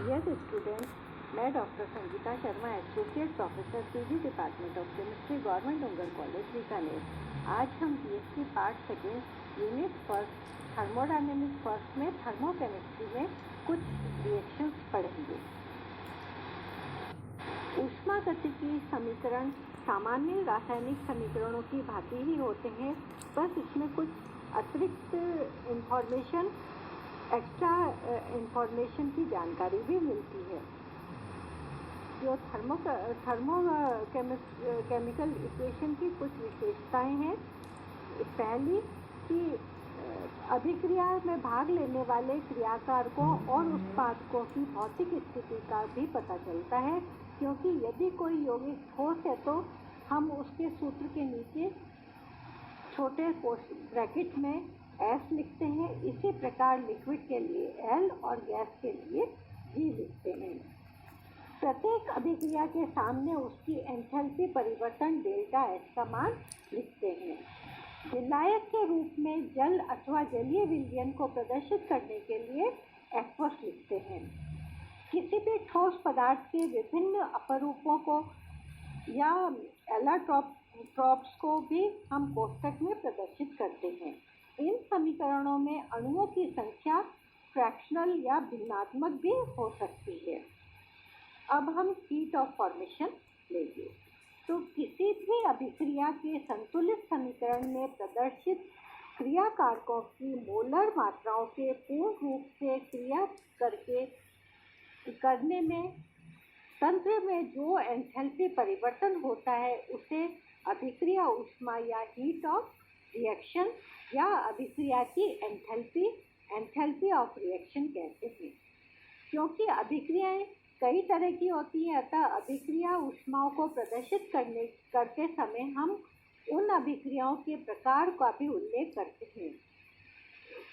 Dear student, मैं doctor Sangeeta Sharma, associate professor PG department of chemistry, government डोंगर college Bikaner. आज हम PhD part second unit first thermodynamic first में thermochemistry में कुछ रिएक्शंस पढ़ेंगे। ऊष्मागतिकी समीकरण सामान्य रासायनिक समीकरणों की भांति ही होते हैं, बस इसमें कुछ अतिरिक्त एक्स्ट्रा इंफॉर्मेशन की जानकारी भी मिलती है। जो केमिकल इक्वेशन की कुछ विशेषताएं हैं। पहली कि अभिक्रिया में भाग लेने वाले क्रियाकारकों और उत्पादकों की भौतिक स्थिति का भी पता चलता है, क्योंकि यदि कोई यौगिक ठोस है तो हम उसके सूत्र के नीचे छोटे ब्रैकेट में S लिखते हैं। इसी प्रकार लिक्विड के लिए L और गैस के लिए G लिखते हैं। प्रत्येक अभिक्रिया के सामने उसकी एंथैल्पी परिवर्तन डेल्टा H का मान लिखते हैं। विलायक के रूप में जल अथवा जलीय विलयन को प्रदर्शित करने के लिए एक्वस लिखते हैं। किसी भी ठोस पदार्थ के विभिन्न अपरूपों को या एलोट्रॉप्स को भी हम कोष्ठक में प्रदर्शित करते हैं। इन समीकरणों में अणुओं की संख्या फ्रैक्शनल या भिन्नात्मक भी हो सकती है। अब हम हीट ऑफ फॉर्मेशन लेंगे। तो किसी भी अभिक्रिया के संतुलित समीकरण में प्रदर्शित क्रियाकारकों की मोलर मात्राओं के पूर्ण रूप से क्रिया करने में तंत्र में जो एंथैल्पी परिवर्तन होता है उसे अभिक्रिया ऊष्मा या हीट ऑफ रिएक्शन या अभिक्रिया की एंथैल्पी ऑफ रिएक्शन कहते हैं। क्योंकि अभिक्रियाएं कई तरह की होती हैं, अतः अभिक्रिया ऊष्माओं को प्रदर्शित करते समय हम उन अभिक्रियाओं के प्रकार का भी उल्लेख करते हैं।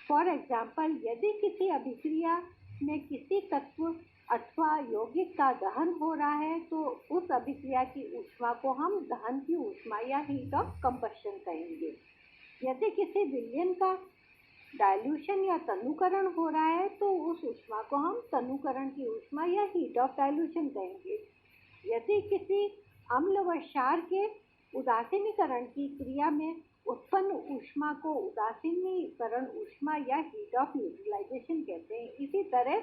फॉर एग्जाम्पल, यदि किसी अभिक्रिया में किसी तत्व अथवा यौगिक का दहन हो रहा है तो उस अभिक्रिया की ऊष्मा को हम दहन की ऊष्मा या हीट ऑफ कंबशन कहेंगे। यदि किसी विलयन का डाइल्यूशन या तनुकरण हो रहा है तो उस ऊष्मा को हम तनुकरण की ऊष्मा या हीट ऑफ डाइल्यूशन कहेंगे। यदि किसी अम्ल व क्षार के उदासीनीकरण की क्रिया में उत्पन्न ऊष्मा को उदासीनीकरण ऊष्मा या हीट ऑफ न्यूट्रलाइजेशन कहते हैं। इसी तरह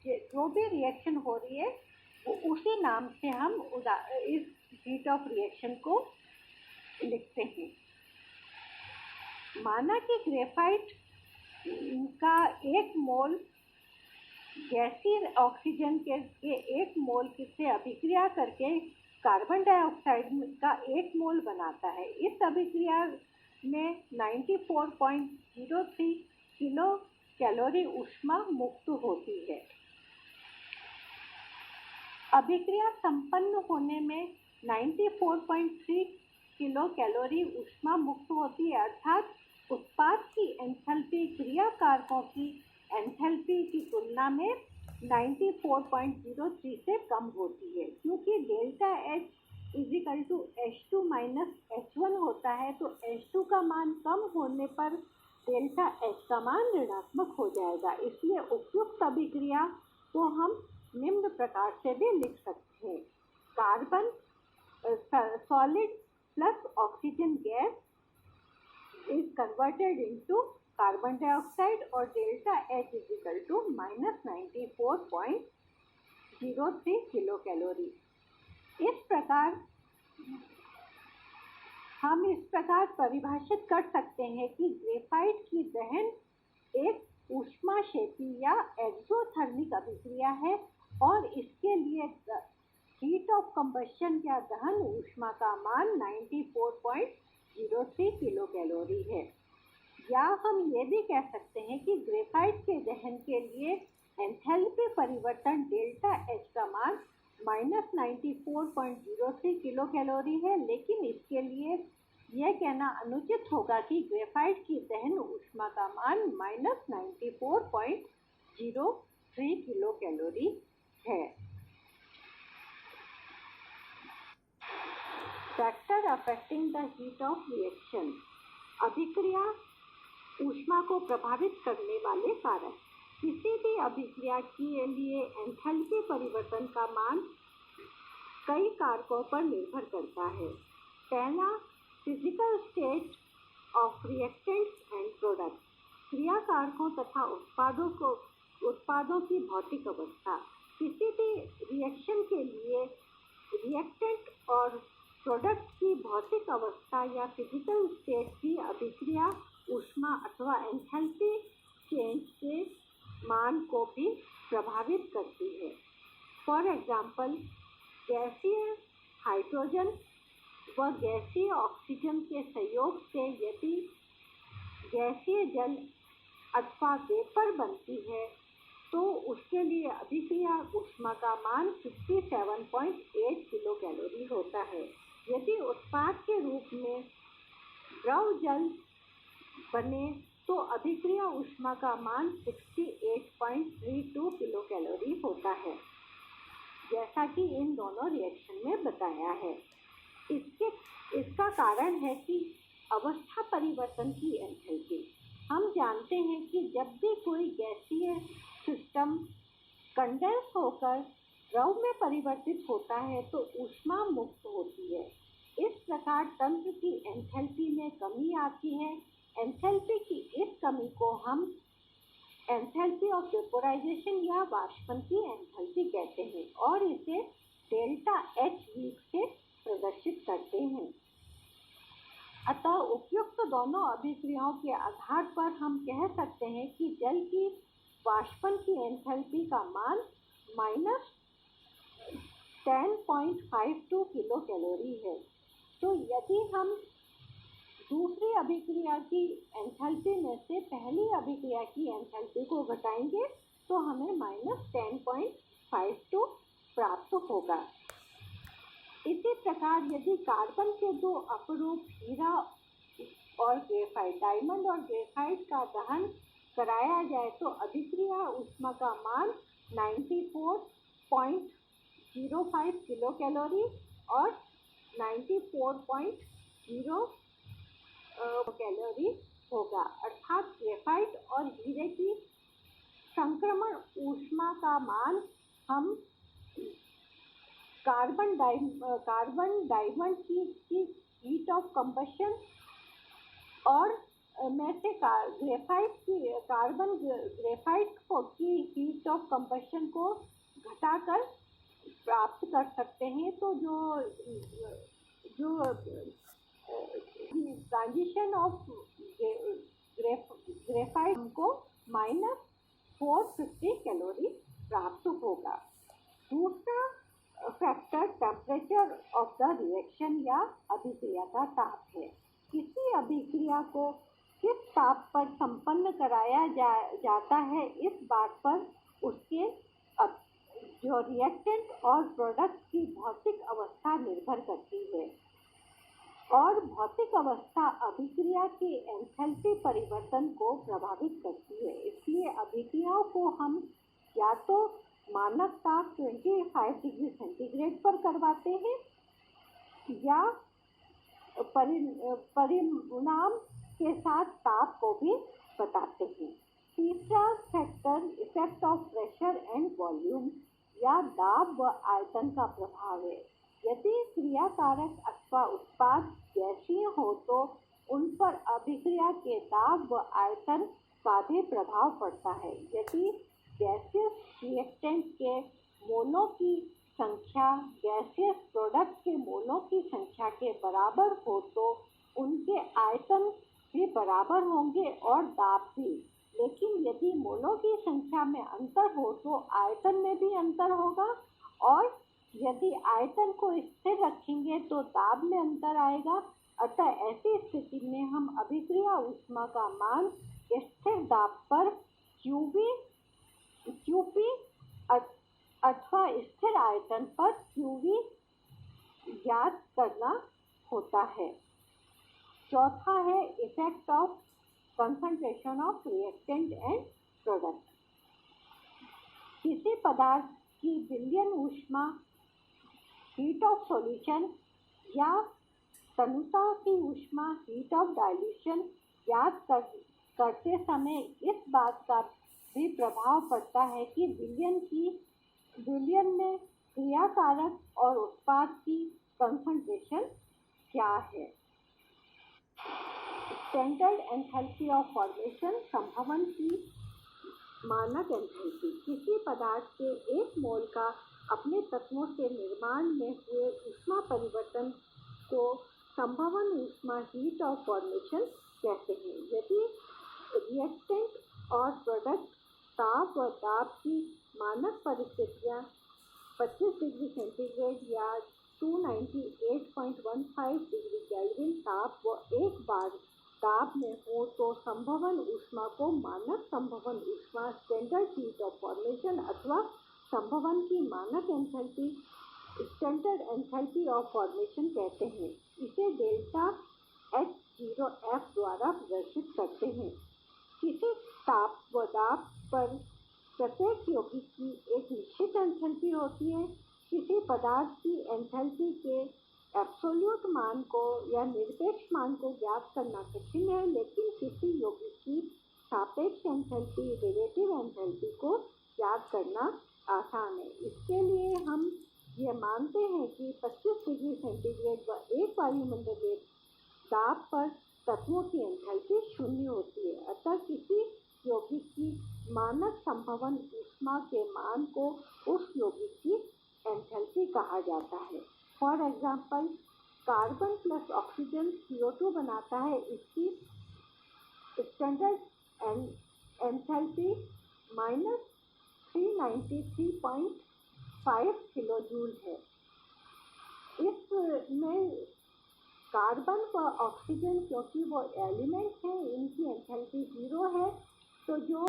जो भी रिएक्शन हो रही है वो उसी नाम से हम इस हीट ऑफ रिएक्शन को लिखते हैं। माना कि ग्रेफाइट का 1 मोल गैसीय ऑक्सीजन के 1 मोल से अभिक्रिया करके कार्बन डाइऑक्साइड का 1 मोल बनाता है। इस अभिक्रिया में 94.03 किलो कैलोरी ऊष्मा मुक्त होती है। अभिक्रिया संपन्न होने में 94.3 किलो कैलोरी ऊष्मा मुक्त होती है, अर्थात उत्पाद की एंथैल्पी क्रियाकारकों की एंथैल्पी की तुलना में 94.03 से कम होती है। क्योंकि delta H equal to H2 minus H1 होता है, तो H2 का मान कम होने पर डेल्टा H का मान ऋणात्मक हो जाएगा। इसलिए उपयुक्त अभिक्रिया को हम निम्न प्रकार से भी लिख सकते हैं। Carbon solid plus oxygen gas is converted into carbon dioxide और delta H is equal to minus 94.03 kilo calorie. हम इस प्रकार परिभाषित कर सकते हैं कि ग्रेफाइट की दहन एक ऊष्माक्षेपी या एक्सोथर्मिक अभिक्रिया है और इसके लिए हीट ऑफ कंबशन या दहन ऊष्मा का मान 94.03 किलो कैलोरी है। या हम ये भी कह सकते हैं कि ग्रेफाइट के दहन के लिए एंथैल्पी परिवर्तन डेल्टा H का मान माइनस 94.03 किलो कैलोरी है, लेकिन इसके लिए यह कहना अनुचित होगा कि ग्रेफाइट की दहन ऊष्मा का मान माइनस 94.03 किलो कैलोरी है। Factor affecting the heat of reaction, अभिक्रिया ऊष्मा को प्रभावित करने वाले कारक। किसी भी अभिक्रिया के लिए एंथैल्पी परिवर्तन का मान कई कारकों पर निर्भर करता है। पहला, physical state of reactants and product, क्रिया कारकों तथा उत्पादों की भौतिक अवस्था। किसी भी रिएक्शन के लिए रिएक्टेंट और प्रोडक्ट की भौतिक अवस्था या फिजिकल स्टेट की अभिक्रिया ऊष्मा अथवा एंथैल्पी चेंज के मान को भी प्रभावित करती है। फॉर एग्जाम्पल, गैसीय हाइड्रोजन व गैसीय ऑक्सीजन के संयोग से यदि गैसीय जल अथवा वेपर बनती है तो उसके लिए अभिक्रिया ऊष्मा का मान 57.8 किलो कैलोरी होता है। यदि उत्पाद के रूप में द्रव जल बने तो अभिक्रिया ऊष्मा का मान 68.32 किलो कैलोरी होता है, जैसा कि इन दोनों रिएक्शन में बताया है। इसका कारण है कि अवस्था परिवर्तन की एंथैल्पी। हम जानते हैं कि जब भी कोई गैसीय सिस्टम कंडेंस होकर द्रव में परिवर्तित होता है तो ऊष्मा मुक्त होती है। इस प्रकार तंत्र की एंथैल्पी में कमी आती है। एंथैल्पी की इस कमी को हम एंथैल्पी ऑफ वेपोराइजेशन या वाष्पन की एंथैल्पी कहते हैं और इसे डेल्टा एच वीक से प्रदर्शित करते हैं। अतः उपयुक्त दोनों अभिक्रियाओं के आधार पर हम कह सकते हैं कि जल की वाष्पन की एंथैल्पी का मान -10.52 किलो कैलोरी है। तो यदि हम दूसरी अभिक्रिया की एंथैल्पी में से पहली अभिक्रिया की एंथैल्पी को घटाएंगे तो हमें -10.52 प्राप्त होगा। इसी प्रकार यदि कार्बन के दो अपरूप हीरा और ग्रेफाइट, डायमंड और ग्रेफाइट का दहन कराया जाए तो अभिक्रिया ऊष्मा का मान 94.05 किलो कैलोरी और 94.0 कैलोरी होगा। अर्थात ग्रेफाइट और हीरे की संक्रमण ऊष्मा का मान हम कार्बन डायमंड की हीट ऑफ कंबशन और में से ग्रेफाइट की हीट ऑफ कंबशन को घटाकर प्राप्त कर सकते हैं। तो जो ट्रांजिशन ऑफ ग्रेफाइट को -450 कैलोरी प्राप्त होगा। दूसरा factor temperature of the reaction या अभिक्रिया का ताप है। किसी अभिक्रिया को किस ताप पर संपन्न कराया जाता है इस बात पर उसके जो रिएक्टेंट और प्रोडक्ट की भौतिक अवस्था निर्भर करती है और भौतिक अवस्था अभिक्रिया के एंथैल्पी परिवर्तन को प्रभावित करती है। इसलिए अभिक्रियाओं को हम या तो मानक ताप 25 डिग्री सेंटीग्रेड पर करवाते हैं या परिणाम के साथ ताप को भी बताते हैं। तीसरा factor effect of pressure and volume या दाब व आयतन का प्रभाव है। यदि क्रियाकारक अथवा उत्पाद गैसीय हो तो उन पर अभिक्रिया के दाब व आयतन का भी प्रभाव पड़ता है। यदि गैसियस रिएक्टेंट के मोलों की संख्या गैसियस प्रोडक्ट के मोलों की संख्या के बराबर हो तो उनके आयतन भी बराबर होंगे और दाब भी। लेकिन यदि मोलों की संख्या में अंतर हो तो आयतन में भी अंतर होगा और यदि आयतन को स्थिर रखेंगे तो दाब में अंतर आएगा। अतः ऐसी स्थिति में हम अभिक्रिया ऊष्मा का मान स्थिर दाब पर QP अथवा स्थिर आयतन पर QV ज्ञात करना होता है। चौथा है effect of concentration of reactant and product. किसी पदार्थ की विलयन ऊष्मा हीट ऑफ सॉल्यूशन या तनुता की ऊष्मा हीट ऑफ डाइल्यूशन ज्ञात करते समय इस बात का भी प्रभाव पड़ता है कि विलयन में क्रियाकारक और उत्पाद की कंसंट्रेशन क्या है। स्टैंडर्ड एंथैल्पी ऑफ फॉर्मेशन, संभवन की मानक एंथैल्पी। किसी पदार्थ के एक मोल का अपने तत्वों से निर्माण में हुए ऊष्मा परिवर्तन को संभवन ऊष्मा, हीट ऑफ फॉर्मेशन कहते हैं। यदि रिएक्टेंट और प्रोडक्ट ताप व दाब की मानक परिस्थितियाँ 25 डिग्री सेंटीग्रेड या 298.15 डिग्री केल्विन ताप व 1 बार दाब में हो तो संभवन ऊष्मा को मानक संभवन ऊष्मा, स्टैंडर्ड हीट ऑफ फॉर्मेशन अथवा संभवन की मानक enthalpy, standard enthalpy of formation कहते हैं। इसे डेल्टा H0F द्वारा प्रदर्शित करते हैं। किसी ताप व दाब पर प्रत्येक यौगिक की एक निश्चित एंथैल्पी होती है। किसी पदार्थ की एंथैल्पी के एब्सोल्यूट मान को या निरपेक्ष मान को ज्ञात करना कठिन है, लेकिन किसी यौगिक की सापेक्ष एंथैल्पी, रिलेटिव एंथैल्पी को ज्ञात करना आसान है। इसके लिए हम ये मानते हैं कि 25 डिग्री सेंटीग्रेड व 1 वायुमंडलीय दाब पर तत्वों की एंथैल्पी 0 होती है। अतः किसी यौगिक की मानक संभवन ऊष्मा के मान को उस यौगिक की एंथैल्पी कहा जाता है। For example, carbon plus oxygen CO2 बनाता है। इसकी स्टैंडर्ड एंथैल्पी -393.5 किलोजूल है। इसमें कार्बन व ऑक्सीजन, क्योंकि वो एलिमेंट हैं, इनकी एंथैल्पी 0 है, तो जो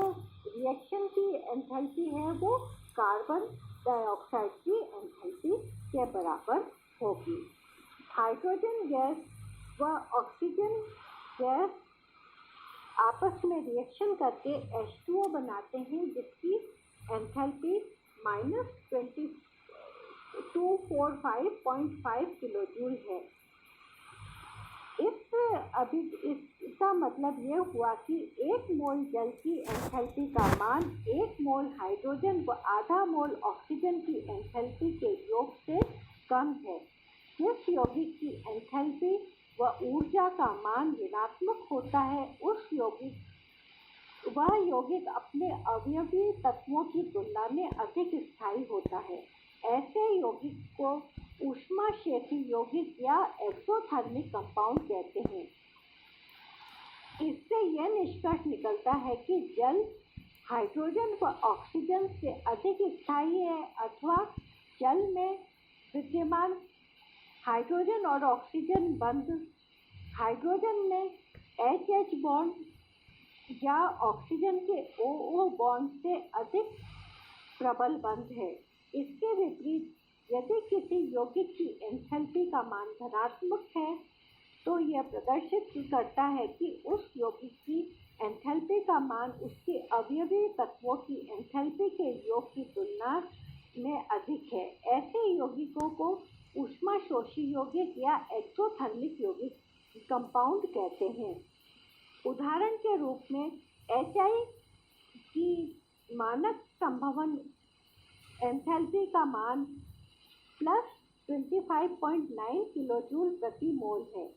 रिएक्शन की एंथैल्पी है वो कार्बन डाइऑक्साइड की एंथैल्पी के बराबर होगी। हाइड्रोजन गैस व ऑक्सीजन गैस आपस में रिएक्शन करके H2O बनाते हैं, जिसकी एंथैल्पी -245.5 किलोजूल है। इसका मतलब ये हुआ कि 1 मोल जल की एंथैल्पी का मान 1 मोल हाइड्रोजन व आधा मोल ऑक्सीजन की एंथैल्पी के योग से कम है। जिस यौगिक की एंथैल्पी व ऊर्जा का मान ऋणात्मक होता है, वह यौगिक अपने अवयवी तत्वों की तुलना में अधिक स्थायी होता है। ऐसे यौगिक को ऊष्माक्षेपी यौगिक या एक्सोथर्मिक कंपाउंड कहते हैं। इससे यह निष्कर्ष निकलता है कि जल हाइड्रोजन व ऑक्सीजन से अधिक स्थायी है, अथवा जल में विद्यमान हाइड्रोजन और ऑक्सीजन बंध हाइड्रोजन में HH बॉन्ड या ऑक्सीजन के OO बॉन्ड से अधिक प्रबल बंध है। इसके विपरीत, यदि किसी यौगिक की एंथैल्पी का मान धनात्मक है, तो यह प्रदर्शित करता है कि उस यौगिक की एंथैल्पी का मान उसके अवयवी तत्वों की एंथैल्पी के योग की तुलना में अधिक है। ऐसे यौगिकों को ऊष्माशोषी यौगिक या एक्सोथर्मिक यौगिक कंपाउंड कहते हैं। उदाहरण के रूप में HI की मानक संभवन एंथैल्पी का मान +25.9 किलोजूल प्रति मोल है।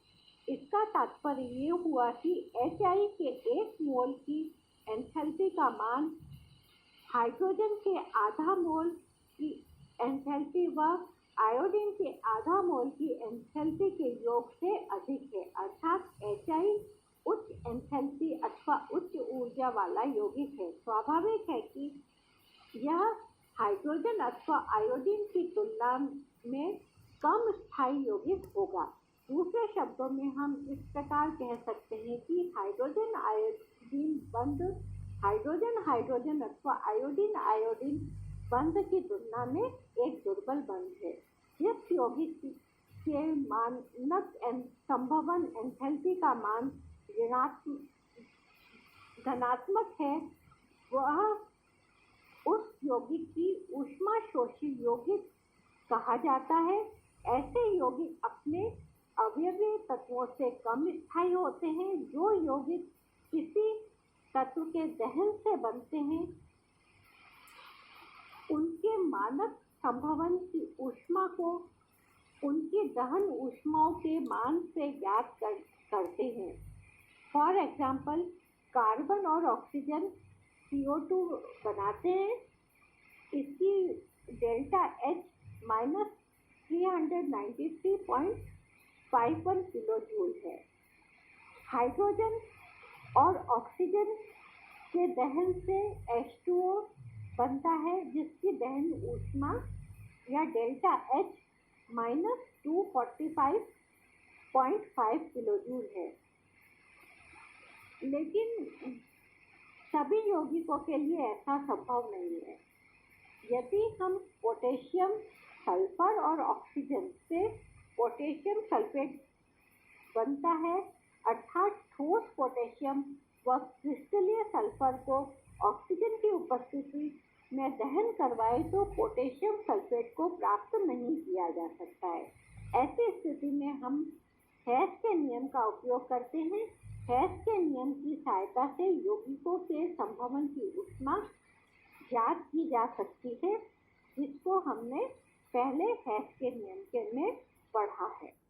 इसका तात्पर्य ये हुआ कि HI के 1 मोल की एंथैल्पी का मान हाइड्रोजन के आधा मोल की एंथैल्पी व आयोडीन के आधा मोल की एंथैल्पी के योग से अधिक है। अर्थात HI उच्च एंथैल्पी अथवा उच्च ऊर्जा वाला यौगिक है। स्वाभाविक है कि यह हाइड्रोजन अथवा आयोडीन की तुलना में कम स्थायी यौगिक होगा। दूसरे शब्दों में हम इस प्रकार कह सकते हैं कि हाइड्रोजन आयोडीन बंध हाइड्रोजन अथवा आयोडीन बंध की तुलना में एक दुर्बल बंध है। जिस यौगिक के मानक संभवन एंथैल्पी का मान धनात्मक है, वह उस यौगिक की ऊष्माशोषी यौगिक कहा जाता है। ऐसे यौगिक अपने अवयवी तत्वों से कम स्थायी होते हैं। जो यौगिक किसी तत्व के दहन से बनते हैं, उनके मानक संभवन की ऊष्मा को उनकी दहन ऊष्माओं के मान से ज्ञात करते हैं। फॉर एग्जाम्पल, कार्बन और ऑक्सीजन CO2 बनाते हैं, इसकी delta H minus 393.51 kilo joule है। हाइड्रोजन और ऑक्सीजन के दहन से H2O बनता है, जिसकी दहन ऊष्मा या delta H minus 245.5 kilo joule है। लेकिन सभी यौगिकों के लिए ऐसा संभव नहीं है। यदि हम पोटेशियम सल्फर और ऑक्सीजन से पोटेशियम सल्फेट बनता है, अर्थात ठोस पोटेशियम व क्रिस्टलीय सल्फर को ऑक्सीजन की उपस्थिति में दहन करवाए तो पोटेशियम सल्फेट को प्राप्त नहीं किया जा सकता है। ऐसी स्थिति में हम हेस के नियम का उपयोग करते हैं। हेस के नियम की सहायता से यौगिकों के संभवन की ऊष्मा ज्ञात की जा सकती है, जिसको हमने पहले हेस के नियम में पढ़ा है।